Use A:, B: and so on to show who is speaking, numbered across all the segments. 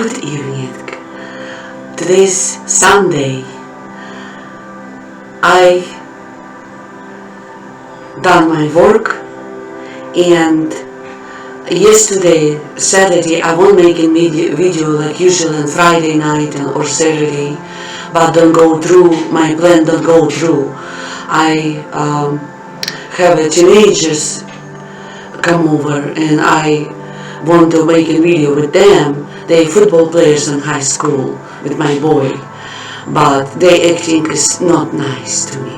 A: Good evening. Today's Sunday. I done my work, and yesterday, Saturday, I won't make a video like usual on Friday night or Saturday, but don't go through, my plan don't go through. I have teenagers come over and I want to make a video with them. They football players in high school with my boy, but their acting is not nice to me.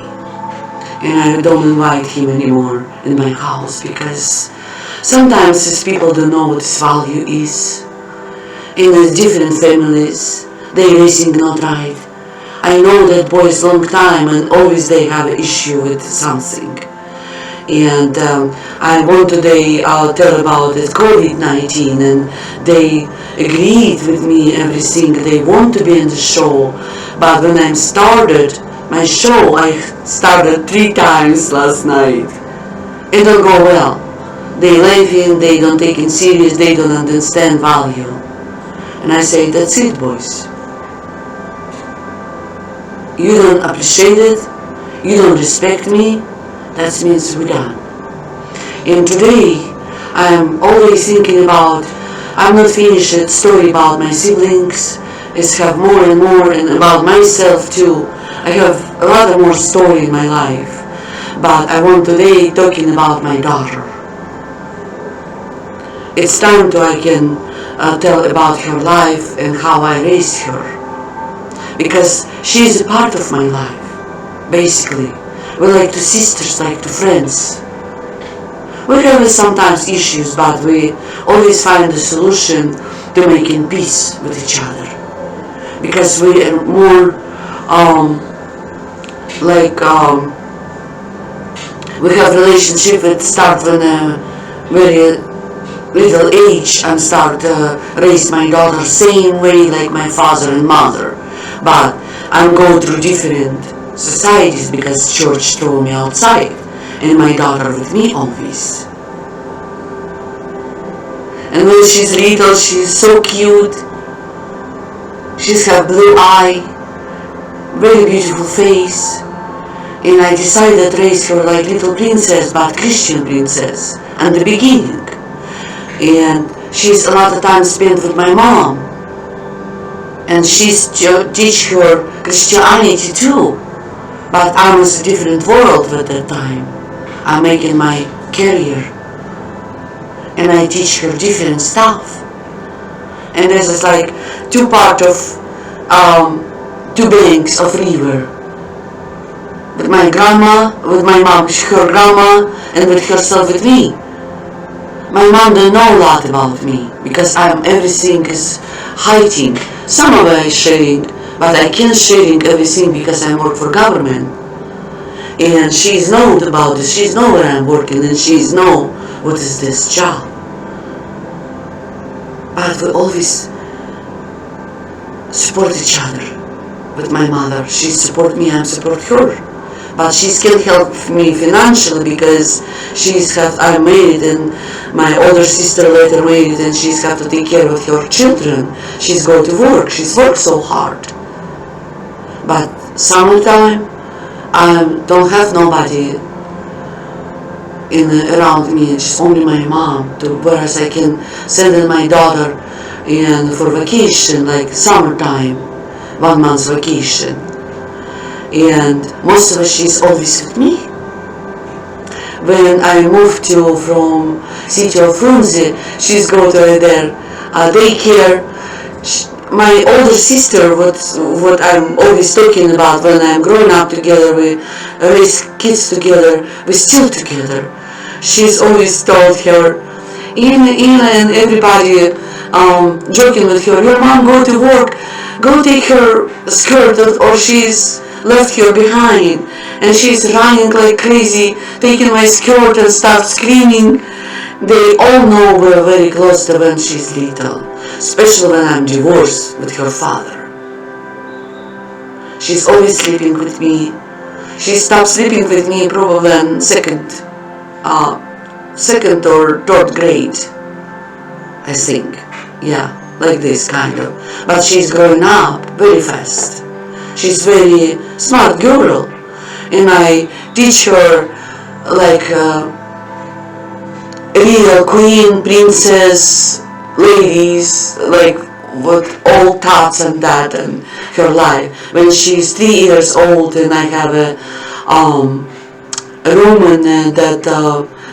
A: And I don't invite him anymore in my house because sometimes these people don't know what his value is. In the different families, they raising not right. I know that boys long time and always they have an issue with something. And I want today tell about the COVID-19, and they agreed with me everything. They want to be in the show, but when I started my show, I started 3 times last night. It don't go well. They laughing, they don't take it serious, they don't understand value. And I say, that's it, boys. You don't appreciate it, you don't respect me, that means we're done. And today, I'm always thinking about, I'm not finished a story about my siblings, it's have more and more, and about myself too. I have a lot of more story in my life, but I want today talking about my daughter. It's time to I can tell about her life and how I raised her, because she is a part of my life, basically. We're like two sisters, like two friends. We have sometimes issues, but we always find a solution to making peace with each other. Because we are more we have relationship that start when very little age and start raise my daughter same way like my father and mother. But I'm going through different societies because church threw me outside, and my daughter with me always. And when she's little, she's so cute. She's got blue eye, very beautiful face, and I decided to raise her like little princess, but Christian princess at the beginning. And she's a lot of time spent with my mom, and she's teach her Christianity too. But I was a different world at that time. I'm making my career, and I teach her different stuff. And this is like 2 part of 2 banks of river. With my grandma, with my mom, her grandma, and with herself with me. My mom don't know a lot about me because everything is hiding. Some of it is sharing, but I can't sharing everything because I work for government. And she's known about this, she's know where I'm working, and she's know what is this job. But we always support each other. With my mother, she support me, I support her. But she can help me financially because I'm married, and my older sister later married, and she's have to take care of her children. She's go to work, she's worked so hard. But summertime, I don't have nobody around me. It's only my mom, whereas I can send in my daughter for vacation, like summertime, 1 month vacation. And most of it, she's always with me. When I moved from city of Frunze, she's go to their daycare. My older sister, what I'm always talking about, when I'm growing up together, we raise kids together, we're still together. She's always told her, Ina and everybody joking with her, your mom go to work, go take her skirt, or she's left her behind, and she's running like crazy, taking my skirt and start screaming. They all know we're very close to when she's little, especially when I'm divorced with her father. She's always sleeping with me. She stopped sleeping with me probably in second or third grade, I think. Yeah. like this kind of. But she's growing up very fast. She's very smart girl, and I teach her like real queen, princess, ladies, like what all thoughts and that and her life. When she's 3 years old, and I have a room in that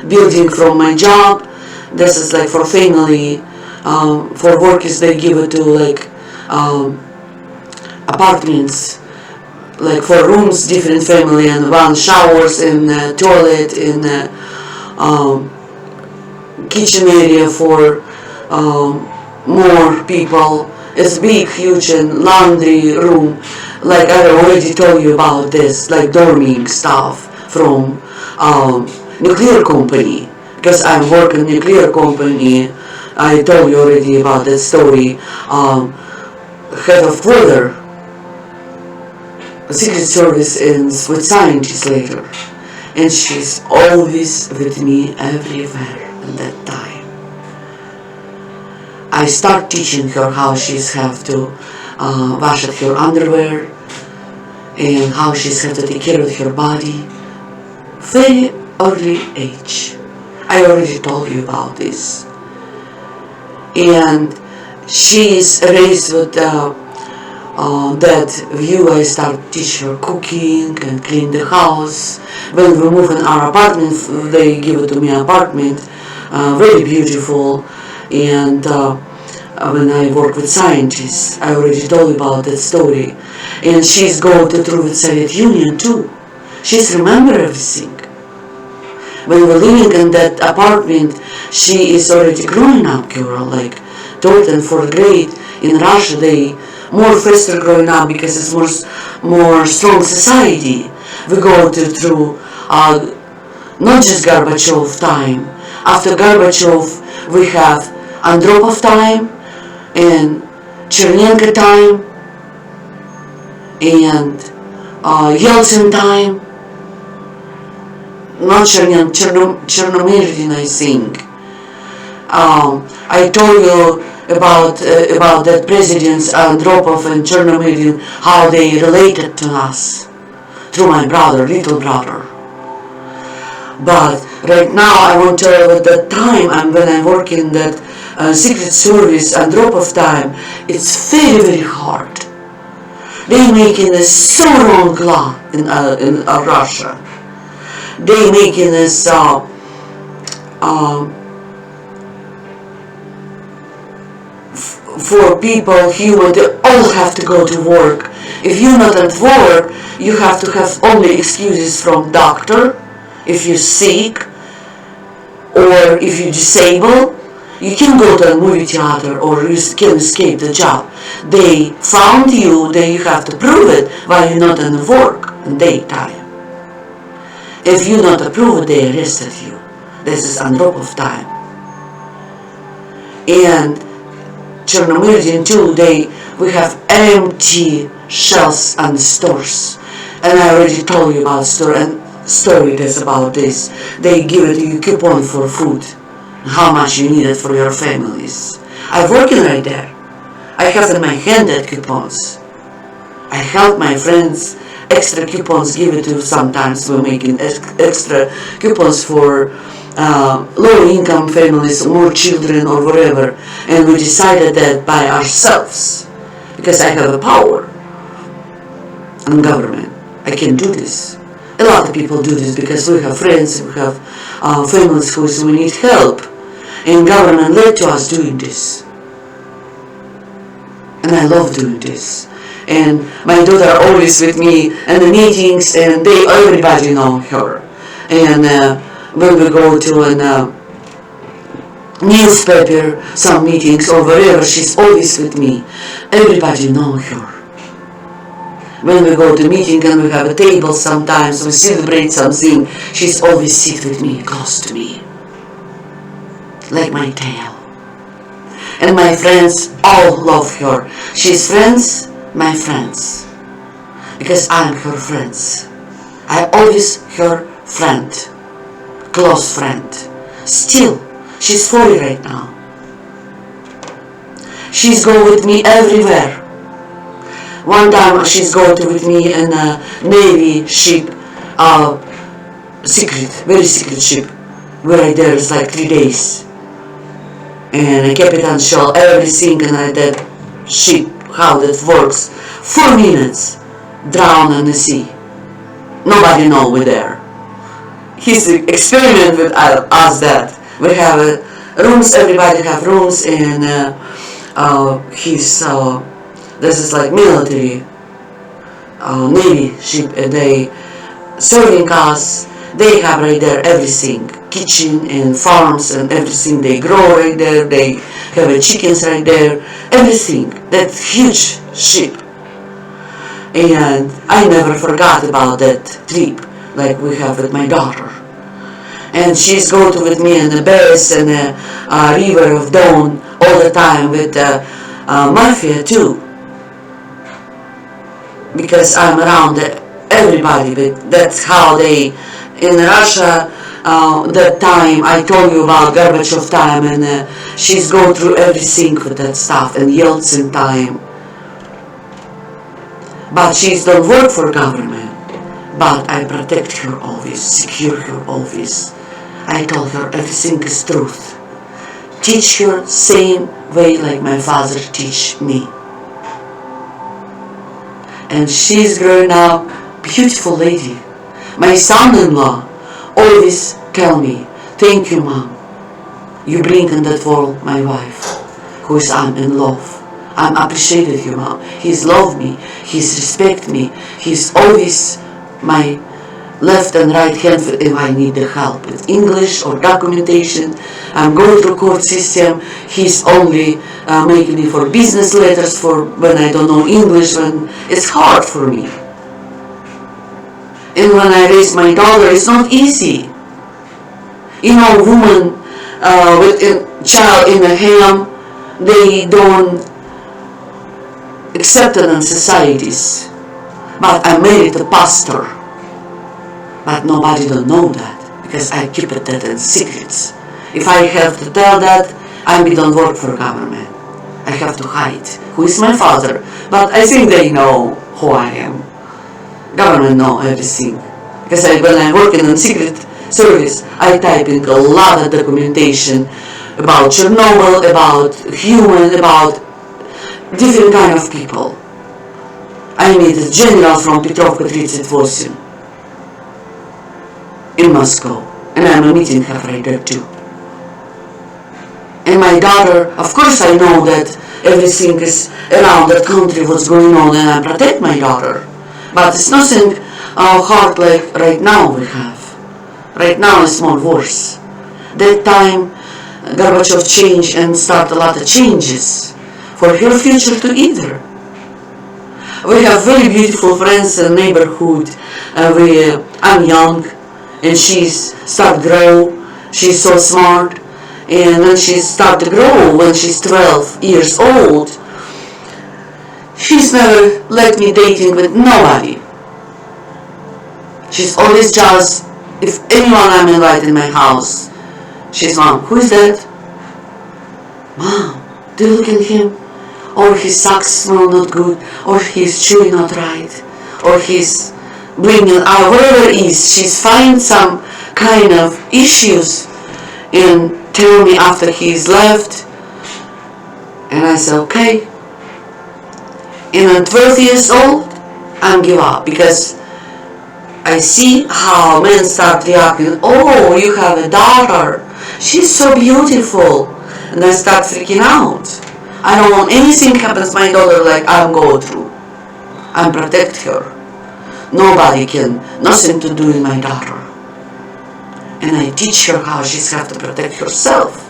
A: building from my job. This is like for family, for workers they give it to like apartments, like for rooms, different family, and one showers in toilet in kitchen area for more people. It's big, huge, and laundry room. Like I already told you about this, like dorming stuff from nuclear company, because I work in nuclear company. I told you already about that story. Head of further Secret Service and with scientists later, and she's always with me everywhere at that time. I start teaching her how she's have to wash up her underwear and how she's have to take care of her body. Very early age. I already told you about this. And she is raised with that view. I start teach her cooking and clean the house. When we move in our apartment, they give it to me apartment, very beautiful. And when I work with scientists, I already told you about that story. And she's going through with Soviet Union too. She's remember everything. When we're living in that apartment, she is already growing up girl, like third and fourth grade. In Russia, they more faster growing up because it's more strong society. We go through not just Gorbachev time. After Gorbachev, we have Andropov time and Chernenko time and Yeltsin time. Not Chernomyrdin, I think. I told you about that presidents Andropov and Chernomyrdin, how they related to us through my brother, little brother. But right now I want to tell you at that time, and when I work in that Secret Service Andropov time, it's very, very hard. They making us so wrong law in Russia. They making us for people, human, they all have to go to work. If you're not at work, you have to have only excuses from doctor. If you're sick or if you're disabled, you can go to a movie theater or you can escape the job. They found you, then you have to prove it while you're not in work in daytime. If you not approve it, they arrested you. This is Andropov time. And Chernomyrdin too, we have empty shelves and stores. And I already told you about story that's about this. They give it you coupon for food, how much you need it for your families. I'm working right there. I have in my hand that coupons. I help my friends. Extra coupons give it to sometimes we're making extra coupons for low income families, more children or whatever, and we decided that by ourselves because I have a power in government. I can do this. A lot of people do this because we have friends, we have families who we need help, and government led to us doing this. And I love doing this. And my daughter always with me in the meetings, and everybody know her. And when we go to a newspaper, some meetings or wherever, she's always with me. Everybody know her. When we go to meeting and we have a table sometimes, we celebrate something, she's always sit with me, close to me. Like my tail. And my friends all love her. She's friends, my friends. Because I'm her friends. I always her friend. Close friend. Still, she's 40 right now. She's go with me everywhere. One time she's go with me in a Navy ship, secret, very secret ship. We're right there, it's like 3 days. And the captain show everything in that ship, how that works. 4 minutes, drown in the sea. Nobody know we're there. He's experiment with us that. We have rooms, everybody have rooms, and this is like military Navy ship, and they serving us. They have right there everything, kitchen and farms and everything. They grow right there. They have chickens right there. Everything. That huge ship. And I never forgot about that trip, like we have with my daughter. And she's going with me in the bus and the river of Dawn all the time with mafia too. Because I'm around everybody, but that's how they, in Russia, that time I told you about Gorbachev time, and she's going through everything with that stuff, and Yeltsin time. But she's don't work for government, but I protect her always, secure her always. I told her everything is truth. Teach her same way like my father teach me. And she's growing up, beautiful lady. My son-in-law always tell me, thank you, Mom. You bring in that world my wife, who is I'm in love. I'm appreciated you, Mom. He's love me. He's respect me. He's always my left and right hand if I need the help with English or documentation. I'm going through court system. He's only making me for business letters for when I don't know English, when it's hard for me. And when I raise my daughter, it's not easy. You know, woman with a child in a home, they don't accept it in societies. But I married a pastor. But nobody don't know that, because I keep it that in secrets. If I have to tell that, I don't work for government. I have to hide who is my father. But I think they know who I am. Government know everything. Because when I'm working in secret service, I type in a lot of documentation about Chernobyl, about human, about different kind of people. I meet a general from Petrovka 38 in Moscow, and I'm a meeting her right there too. And my daughter, of course I know that everything is around that country, what's going on, and I protect my daughter. But it's nothing hard like right now we have. Right now it's more worse. That time Gorbachev changed and started a lot of changes for her future to either. We have very beautiful friends in the neighborhood. I'm young, and she's start grow. She's so smart, and when she start to grow, when she's 12 years old, she's never let me dating with nobody. She's always jealous if anyone I'm invited in my house. She's Mom, who is that? Mom, do you look at him? Or his socks smell not good, or his shoe not right, or he's bringing out whatever it is. She's find some kind of issues and tell me after he's left. And I said, okay. And at 12 years old, I'm give up, because I see how men start reacting. Oh, you have a daughter. She's so beautiful. And I start freaking out. I don't want anything happens to my daughter like I'm going through. I protect her. Nobody can, nothing to do with my daughter. And I teach her how she's have to protect herself.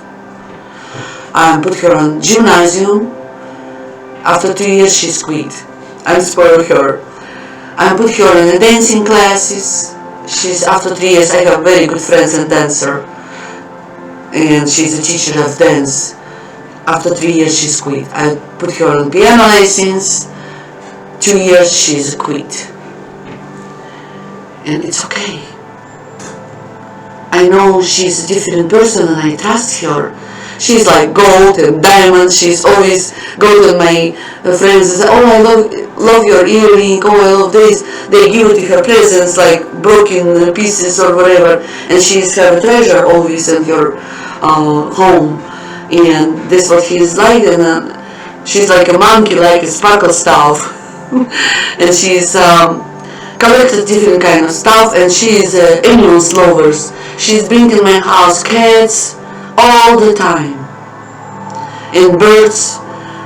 A: I put her on gymnasium. After 2 years she's quit. I spoil her. I put her in the dancing classes. She's after 3 years, I have very good friends and dancer. And she's a teacher of dance. After 3 years she's quit. I put her on piano lessons. 2 years she's quit. And it's okay. I know she's a different person and I trust her. She's like gold and diamonds. She's always go to my friends and say, oh, I love your earring. Oh, I love this. They give to her presents like broken pieces or whatever, and she's have a treasure always in her home. And this what he's like, and she's like a monkey, like a sparkle stuff, and she's collected different kind of stuff, and she's animals lovers. She's bringing in my house cats all the time, and birds.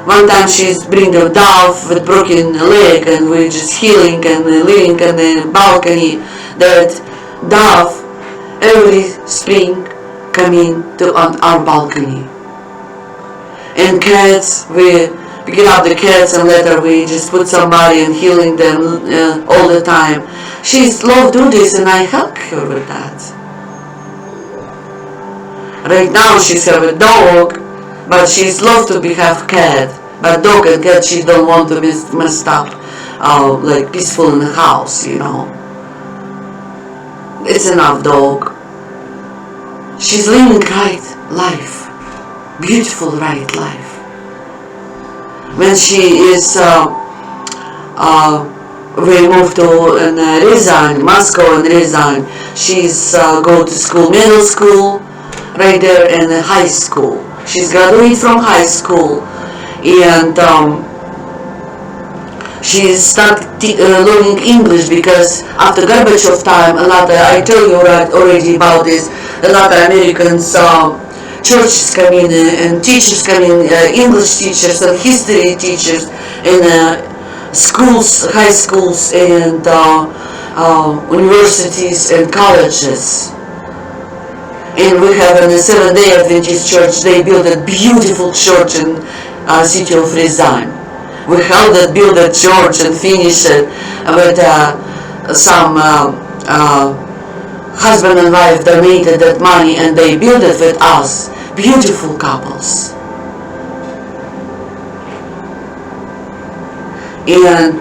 A: One time she's bringing a dove with broken leg, and we're just healing and living on the balcony. That dove every spring coming to on our balcony. And cats, we pick up the cats and later we just put somebody and healing them all the time. She's love do this and I help her with that. Right now she's have a dog, but she's love to be have cat. But dog and cat she don't want to be messed up, like peaceful in the house, you know. It's enough dog. She's living right life, beautiful right life. When she is, we moved to Ryazan, Moscow and Ryazan. She's go to school, middle school, right there, and high school. She's graduated from high school, and she started learning English because after Gorbachev time, a lot of, I tell you already about this, a lot of Americans, churches come in and teachers come in, English teachers and history teachers in schools, high schools and universities and colleges. And we have in the Seventh-day Adventist Church, they built a beautiful church in city of Ryazan. We helped that build a church and finish it with some husband and wife donated that money and they built it with us. Beautiful couples. And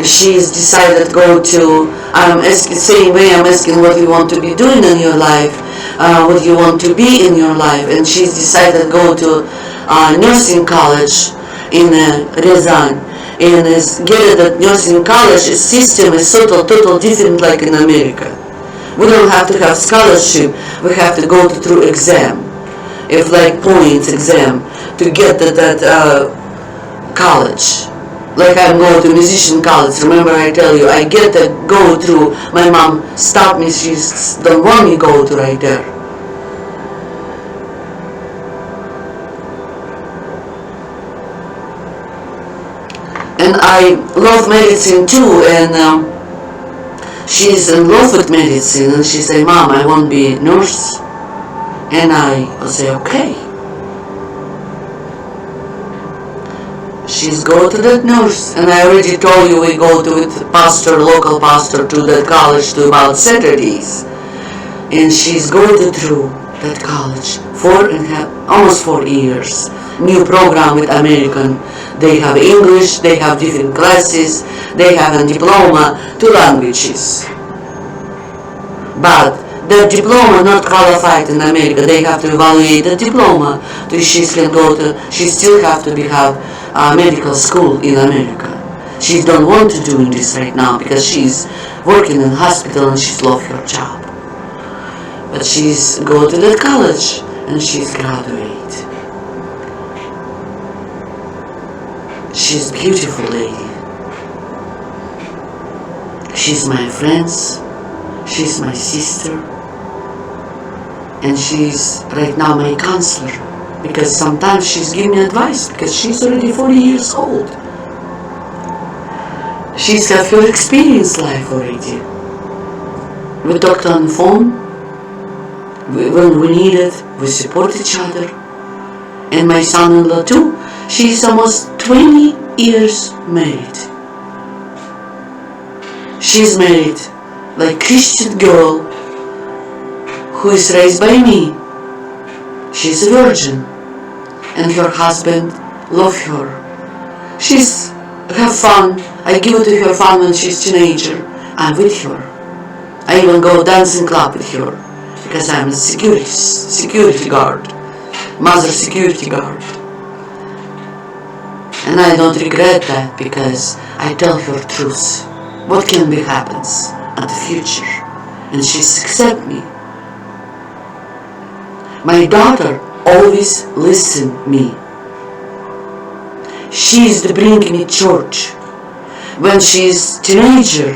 A: she's decided to go to, I'm asking, same way I'm asking what you want to be doing in your life, what you want to be in your life, and she's decided to go to nursing college in Ryazan. And get that nursing college system is total different like in America. We don't have to have scholarship, we have to go through exam, if like points exam, to get that college. Like I'm going to musician college, remember I tell you, I get to go through, my mom stopped me, she don't want me to go to right there. And I love medicine too, and she's in love with medicine, and she say, Mom, I want to be a nurse. And I will say, okay. She's go to that nurse, and I already told you we go to with pastor, local pastor, to that college to about Saturdays. And she's going through that college almost 4 years. New program with American. They have English, they have different classes, they have a diploma, 2 languages. But the diploma not qualified in America. They have to evaluate the diploma. She can go to. She still have to have medical school in America. She don't want to do this right now because she's working in hospital and she's love her job. But she's go to the college and she's graduate. She's beautiful lady. She's my friends. She's my sister. And she's right now my counselor, because sometimes she's giving me advice because she's already 40 years old. She's got her experience life already. We talked on the phone. When we need it, we support each other. And my son-in-law too. She's almost 20 years married. She's married like Christian girl who is raised by me. She's a virgin, and her husband loves her. She's have fun. I give it to her fun when she's teenager. I'm with her. I even go dancing club with her because I'm a security guard. mother security guard. And I don't regret that because I tell her truth. What can be happens at the future. And she's accept me. My daughter always listen me. She is the bring me church. When she's teenager,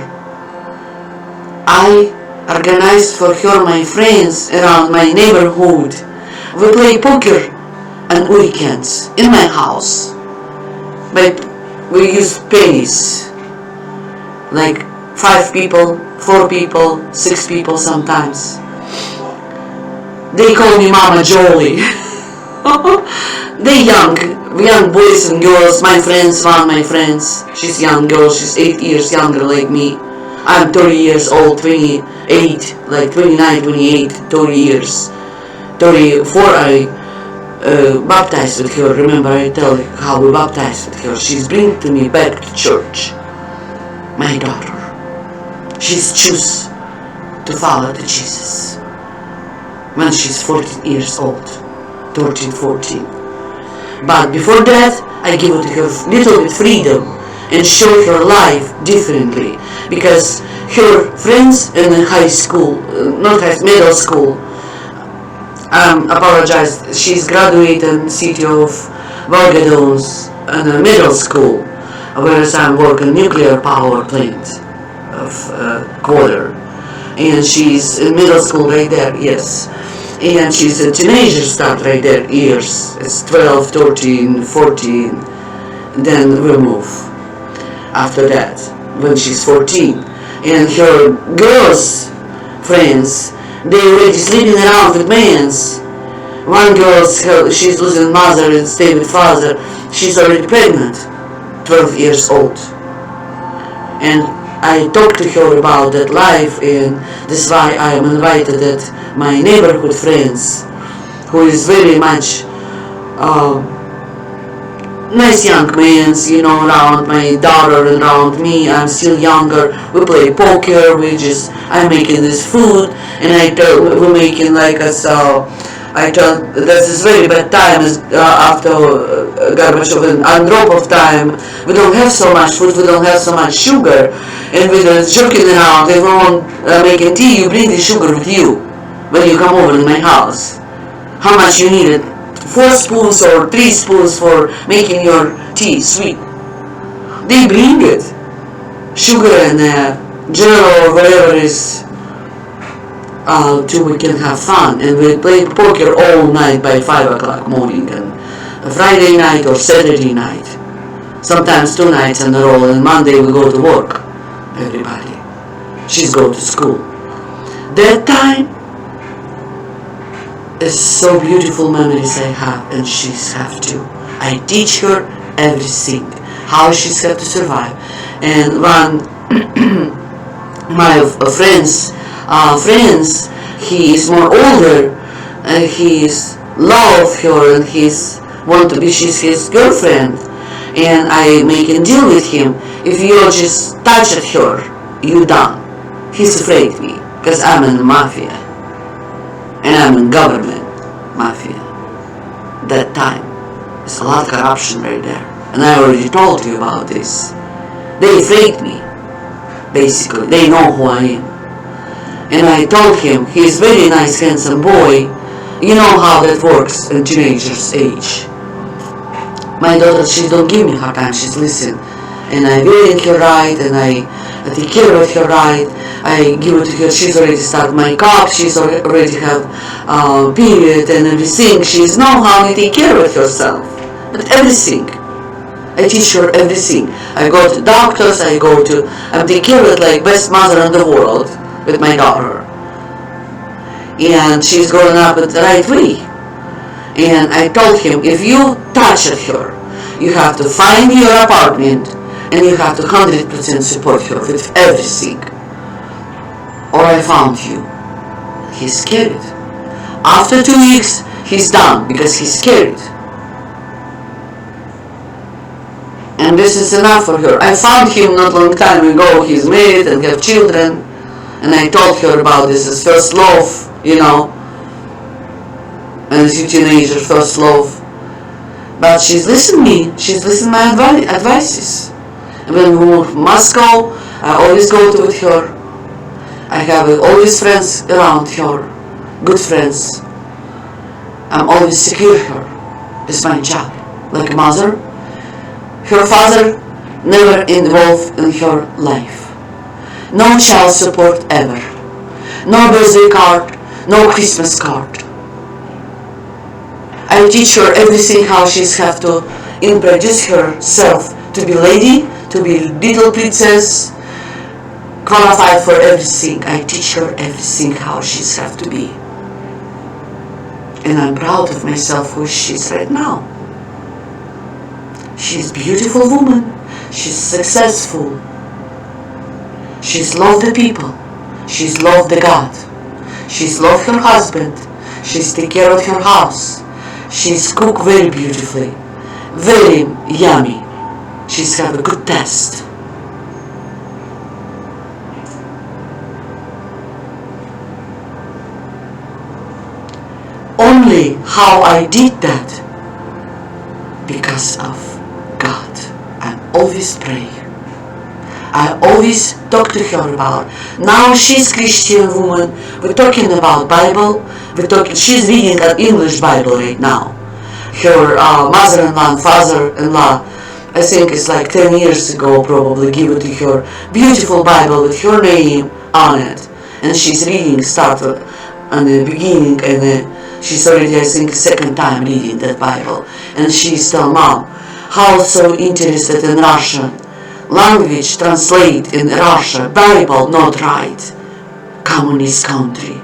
A: I organized for her my friends around my neighborhood. We play poker on weekends in my house. But we use pennies. Like 5 people, 4 people, 6 people sometimes. They call me Mama Jolie. They young boys and girls, my friends, one of my friends. She's young girl, she's 8 years younger like me. I'm 30 years old, 28, like 29, 28, 30 years. 34 I baptized with her. Remember I tell you how we baptized with her. She's bringing to me back to church. My daughter. She's choose to follow the Jesus. When she's 14 years old. 13, 14. But before that, I give it to her little bit freedom and show her life differently. Because her friends in high school, not high, middle school, apologize, she's graduated in the city of Barbados in a middle school, whereas I'm working nuclear power plant of quarter. And she's in middle school right there, yes. And she's a teenager start right there, years. It's 12, 13, 14. Then we move after that, when she's 14. And her girls, friends, they already sleeping around with mans. One girl, she's losing mother and stay with father. She's already pregnant, 12 years old. And I talked to her about that life, and this is why I am invited at my neighborhood friends, who is very much nice young men, around my daughter and around me. I'm still younger. We play poker. I'm making this food, and we're making like a I thought this is very bad time after Gorbachev and Andropov of time. We don't have so much food, we don't have so much sugar, and we're joking around. If we want making tea, you bring the sugar with you when you come over to my house. How much you need it? 4 spoons or 3 spoons for making your tea sweet. They bring it. Sugar and General or whatever is till we can have fun, and we play poker all night by 5 o'clock morning, and a Friday night or Saturday night, sometimes 2 nights in a row, and Monday we go to work, everybody. She's go to school. That time is so beautiful memories I have, and she's have too. I teach her everything, how she's have to survive. And one my friends, he is more older, and he's love her, and she's his girlfriend, and I make a deal with him. If you just touch at her, you done. He's afraid of me, because I'm in the mafia, and I'm in government mafia. That time, there's a lot of corruption right there, and I already told you about this. They afraid me, basically. They know who I am. And I told him, he's very nice, handsome boy. You know how that works in teenager's age. My daughter, she don't give me hard time, she's listen. And I wearing her right, and I take care of her right. I give it to her, she's already started my cup, she's already have period and everything. She's know how to take care of herself. But everything. I teach her everything. I go to doctors, I take care of it like best mother in the world with my daughter. And she's growing up in the right way. And I told him, if you touch at her, you have to find your apartment, and you have to 100% support her with everything. Or I found you. He's scared. After 2 weeks, he's done because he's scared. And this is enough for her. I found him not long time ago. He's married and have children. And I told her about this as first love, And as you teenager, first love. But she's listened me. She's listened my advices. When we move to Moscow, I always go to with her. I have always friends around her, good friends. I'm always secure her. It's my job. Like a mother, her father never involved in her life. No child support ever. No birthday card, no Christmas card. I teach her everything how she's have to introduce herself to be lady, to be little princess, qualified for everything. I teach her everything how she's have to be. And I'm proud of myself who she is right now. She's a beautiful woman. She's successful. She's loved the people. She's loved the God. She's loved her husband. She's take care of her house. She's cook very beautifully. Very yummy. She's have a good taste. Only how I did that because of God. I'm always praying. I always talk to her about. Now she's Christian woman. We're talking about Bible. She's reading an English Bible right now. Her mother-in-law and father-in-law, I think it's like 10 years ago probably, give it to her. Beautiful Bible with her name on it. And she's reading, started on the beginning, and she's already, I think, second time reading that Bible. And she's telling Mom, how so interested in Russian language, translate in Russia, Bible not right, communist country.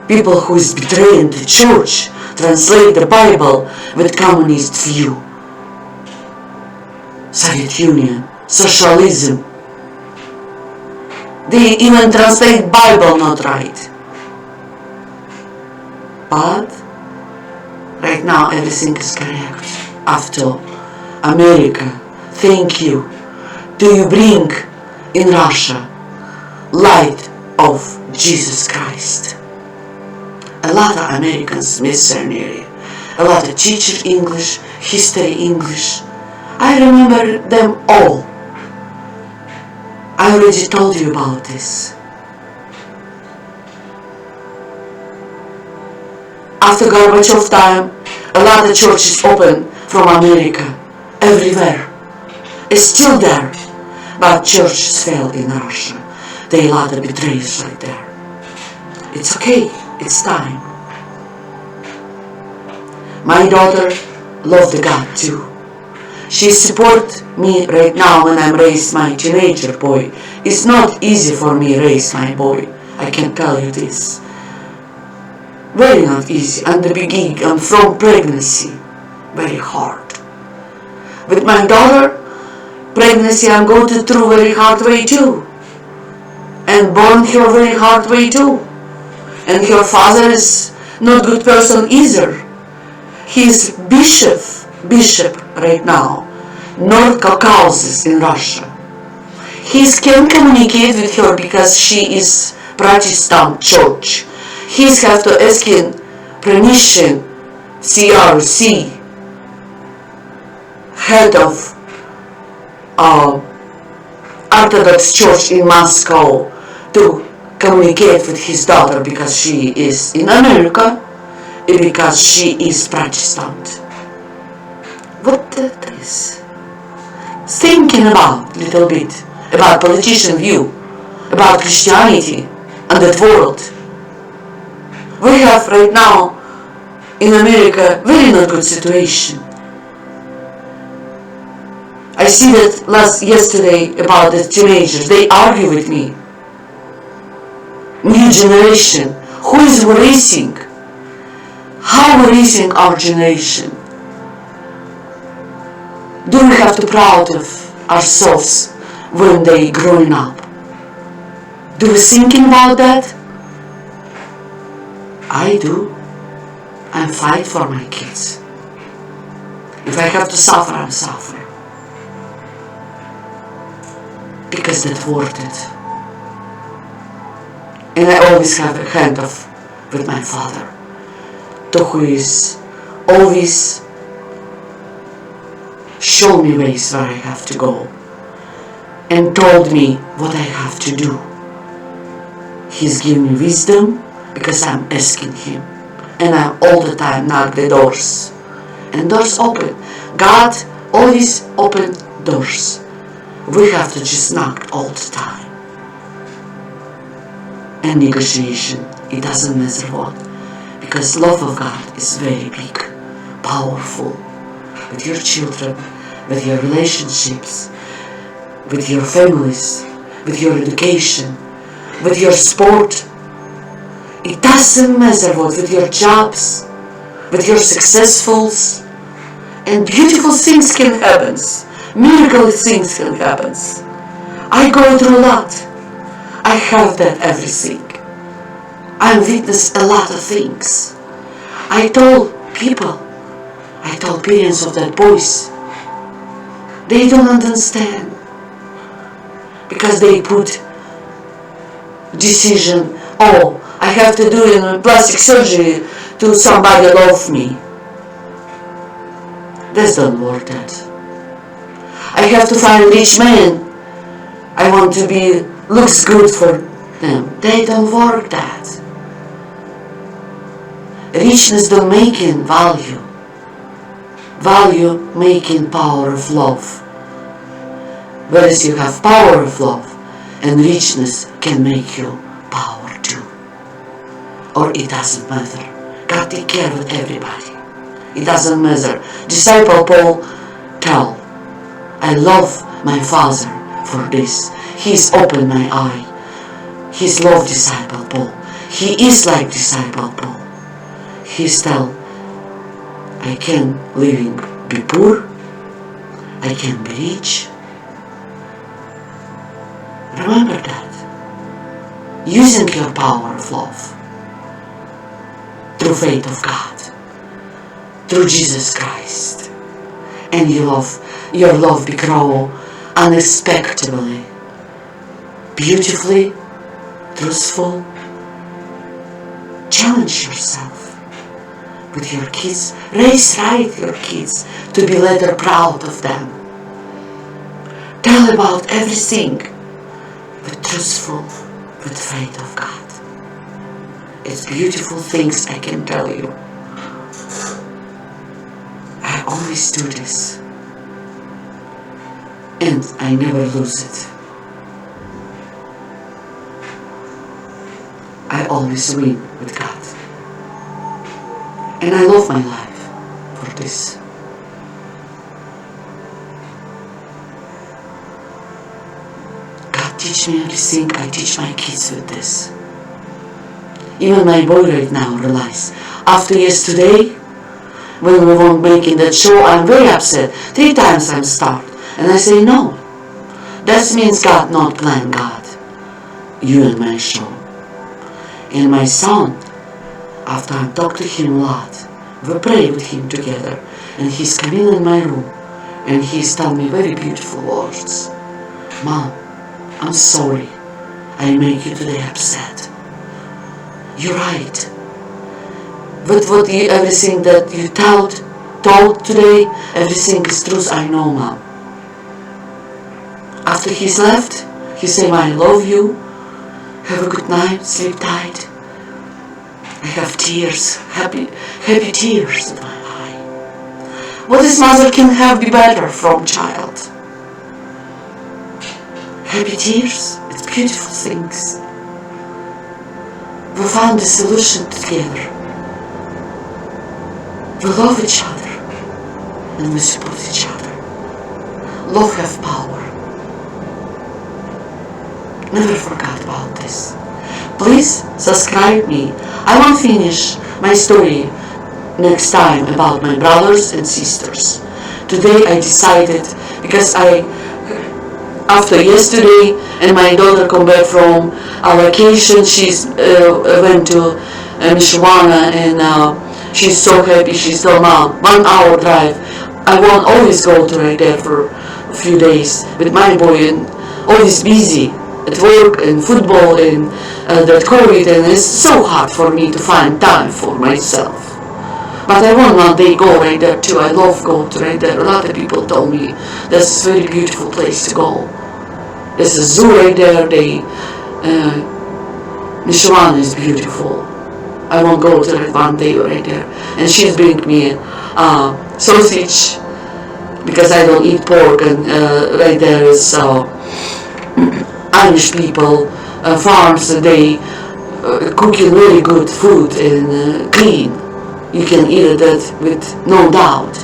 A: People who is betraying the church translate the Bible with communist view. Soviet Union, socialism. They even translate Bible not right. But right now everything is correct. After America, thank you. Do you bring in Russia light of Jesus Christ? A lot of Americans missionary, a lot of teacher English, history English. I remember them all. I already told you about this. After Gorbachev time, a lot of churches opened from America, everywhere. It's still there, but churches fell in Russia. There are a lot of betrayers right there. It's okay, it's time. My daughter loved the God too. She support me right now when I'm raising my teenager boy. It's not easy for me to raise my boy. I can tell you this. Very not easy. And the beginning, and from pregnancy, very hard. With my daughter, pregnancy, I'm going through very hard way too. And born her very hard way too. And her father is not good person either. He's bishop right now, North Caucasus in Russia. He can communicate with her because she is Protestant church. He has to ask him permission, CRC, head of Orthodox Church in Moscow, to communicate with his daughter because she is in America and because she is Protestant. What that is? Thinking about a little bit about politician view, about Christianity and that world. We have right now in America very not good situation. I see that yesterday about the teenagers. They argue with me. New generation. Who is raising? How we raising our generation? Do we have to be proud of ourselves when they growing up? Do we thinking about that? I do. I fight for my kids. If I have to suffer, I'm suffer. Because that's worth it. And I always have a hand off with my father. to who is always show me ways where I have to go and told me what I have to do. He's given me wisdom because I'm asking him, and I all the time knock the doors, and doors open. God always open doors. We have to just knock all the time. And negotiation, it doesn't matter what, because love of God is very big, powerful, with your children, with your relationships, with your families, with your education, with your sport. It doesn't matter what, with your jobs, with your successfuls, and beautiful things can happen. Miracle things can happen. I go through a lot. I have that everything. I witnessed a lot of things. I told parents of that boys, they don't understand because they put decision, oh, I have to do plastic surgery to somebody love me. That doesn't work that. I have to find a rich man. I want to be, looks good for them. They don't work that. Richness don't make in value. Value making power of love. Whereas you have power of love, and richness can make you power too. Or it doesn't matter. God take care of everybody. It doesn't matter. Disciple Paul tell, I love my Father for this. He's opened my eye. He's loved disciple Paul. He is like disciple Paul. He's tell, I can be poor. I can be rich. Remember that. Using your power of love through faith of God, through Jesus Christ, and your love be grow unexpectedly, beautifully, truthful. Challenge yourself with your kids. Raise right your kids to be later proud of them. Tell about everything with truthful, with faith of God. It's beautiful things I can tell you. I always do this. And I never lose it. I always win with God. And I love my life for this. God teach me everything. I teach my kids with this. Even my boy right now realize, after yesterday, when we won't making that show, I'm very upset. 3 times I'm starved. And I say, no. That means God not plan God. You and my show. And my son, after I talk to him a lot, we pray with him together. And he's coming in my room. And he's telling me very beautiful words. Mom, I'm sorry. I make you today upset. You're right. But everything that you told today, everything is truth. I know, Mom. After he's left, he said, I love you. Have a good night. Sleep tight. I have tears, happy tears in my eye. What this mother can have be better from child? Happy tears. It's beautiful things. We found a solution together. We love each other and we support each other. Love has power. Never forget about this. Please subscribe me. I will finish my story next time about my brothers and sisters. Today I decided, because after yesterday and my daughter come back from a vacation, she's went to Michoacán and she's so happy. She's told, Mom, 1 hour drive. I won't always go to right there for a few days with my boy and always busy at work and football and that COVID, and it's so hard for me to find time for myself. But I want one day go right there too. I love Daughther right there. A lot of people told me that's a very beautiful place to go. There's a zoo right there. Michelin is beautiful. I want to go to it one day right there. And she's bring me sausage because I don't eat pork. And right there is Irish people, farms. They cooking very good food and clean. You can eat that with no doubt.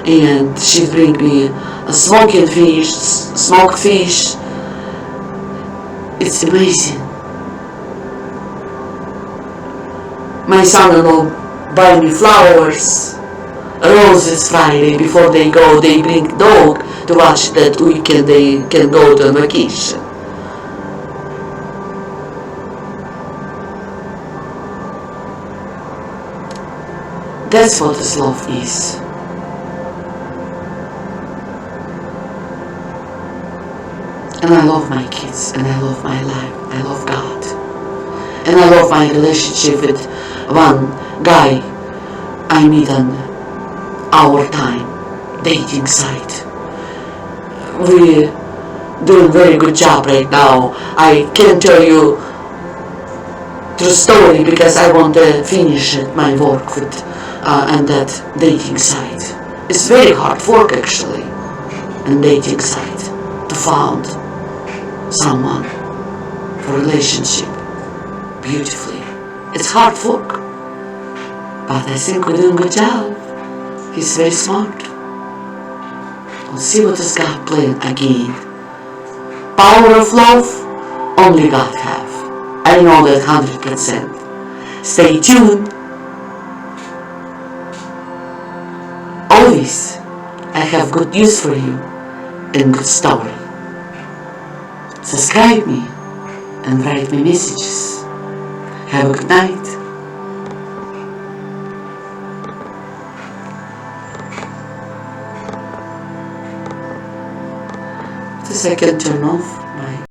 A: And she bring me a smoked fish. It's amazing. My son-in-law buy me flowers, roses Friday before they go. They bring dog to watch that weekend. They can go to vacation. That's what this love is. And I love my kids, and I love my life, I love God. And I love my relationship with one guy I meet on our time, dating site. We're doing very good job right now. I can't tell you the story because I want to finish my work with on that dating site. It's very hard work actually, on dating site, to find someone for relationship beautifully. It's hard work, but I think we're doing a good job. He's very smart. We'll see what this God plan again. Power of love, only God have. I know that 100%. Stay tuned. Always, I have good news for you and good story. Subscribe me and write me messages. Have a good night. This I can turn off my